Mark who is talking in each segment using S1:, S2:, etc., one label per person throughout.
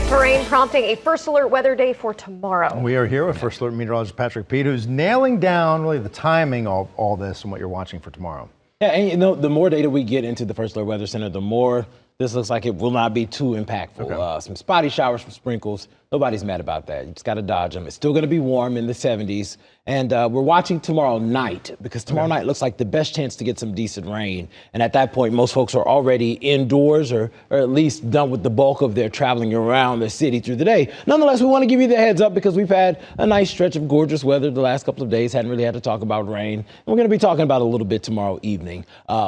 S1: for rain prompting a first alert weather day for tomorrow.
S2: We are here with First Alert meteorologist Patrick Peet, who's nailing down really the timing of all this and what you're watching for tomorrow.
S3: Yeah, and you know, the more data we get into the First Alert Weather Center, the more this looks like it will not be too impactful.
S2: Okay.
S3: Some spotty showers, some sprinkles. Nobody's mad about that. You just got to dodge them. It's still going to be warm in the 70s. And we're watching tomorrow night because tomorrow night looks like the best chance to get some decent rain. And at that point, most folks are already indoors or at least done with the bulk of their traveling around the city through the day. Nonetheless, we want to give you the heads up because we've had a nice stretch of gorgeous weather the last couple of days. Hadn't really had to talk about rain. And we're going to be talking about it a little bit tomorrow evening.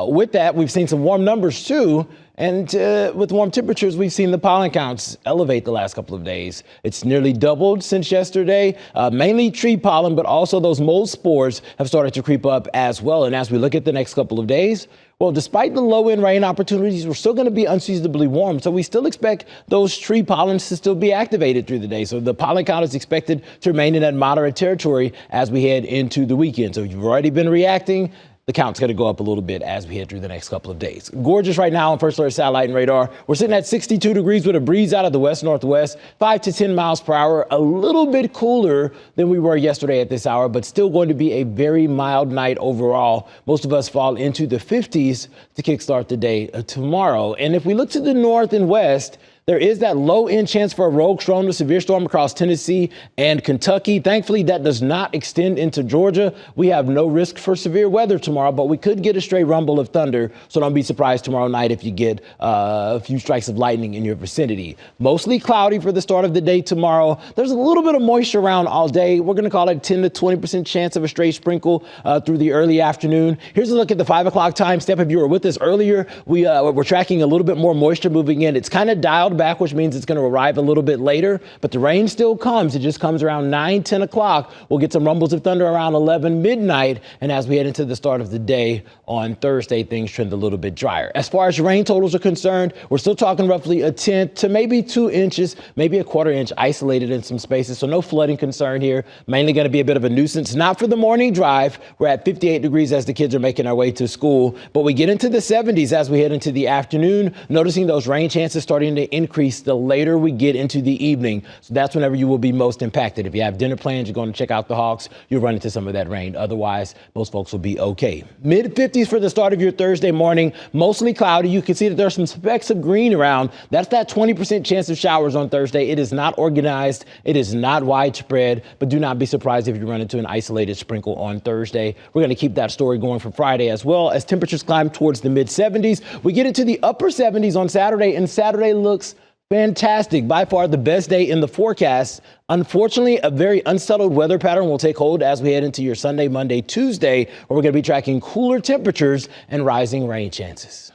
S3: With that, we've seen some warm numbers too. And with warm temperatures, we've seen the pollen counts elevate the last couple of days. It's nearly doubled since yesterday, mainly tree pollen, but also those mold spores have started to creep up as well. And as we look at the next couple of days, well, despite the low-end rain opportunities, we're still going to be unseasonably warm. So we still expect those tree pollens to still be activated through the day. So the pollen count is expected to remain in that moderate territory as we head into the weekend. So if you've already been reacting, the count's going to go up a little bit as we head through the next couple of days. Gorgeous right now on First Alert Satellite and Radar. We're sitting at 62 degrees with a breeze out of the west-northwest, 5 to 10 miles per hour, a little bit cooler than we were yesterday at this hour, but still going to be a very mild night overall. Most of us fall into the 50s to kickstart the day tomorrow. And if we look to the north and west, there is that low-end chance for a rogue storm to severe storm across Tennessee and Kentucky. Thankfully, that does not extend into Georgia. We have no risk for severe weather tomorrow, but we could get a stray rumble of thunder. So don't be surprised tomorrow night if you get a few strikes of lightning in your vicinity. Mostly cloudy for the start of the day tomorrow. There's a little bit of moisture around all day. We're going to call it 10 to 20% chance of a stray sprinkle through the early afternoon. Here's a look at the 5 o'clock time step. If you were with us earlier, we're tracking a little bit more moisture moving in. It's kind of dialed back, which means it's going to arrive a little bit later, but the rain still comes. It just comes around 9, 10 o'clock. We'll get some rumbles of thunder around 11 midnight. And as we head into the start of the day on Thursday, things trend a little bit drier. As far as rain totals are concerned, we're still talking roughly a 10 to maybe 2 inches, maybe a quarter inch isolated in some spaces. So no flooding concern here. Mainly going to be a bit of a nuisance. Not for the morning drive. We're at 58 degrees as the kids are making our way to school, but we get into the 70s as we head into the afternoon, noticing those rain chances starting to increase the later we get into the evening. So that's whenever you will be most impacted. If you have dinner plans, you're going to check out the Hawks, you'll run into some of that rain. Otherwise, most folks will be okay. Mid 50s for the start of your Thursday morning, mostly cloudy. You can see that there's some specks of green around. That's that 20% chance of showers on Thursday. It is not organized. It is not widespread, but do not be surprised if you run into an isolated sprinkle on Thursday. We're going to keep that story going for Friday as well as temperatures climb towards the mid 70s. We get into the upper 70s on Saturday, and Saturday looks fantastic. By far the best day in the forecast. Unfortunately, a very unsettled weather pattern will take hold as we head into your Sunday, Monday, Tuesday, where we're going to be tracking cooler temperatures and rising rain chances.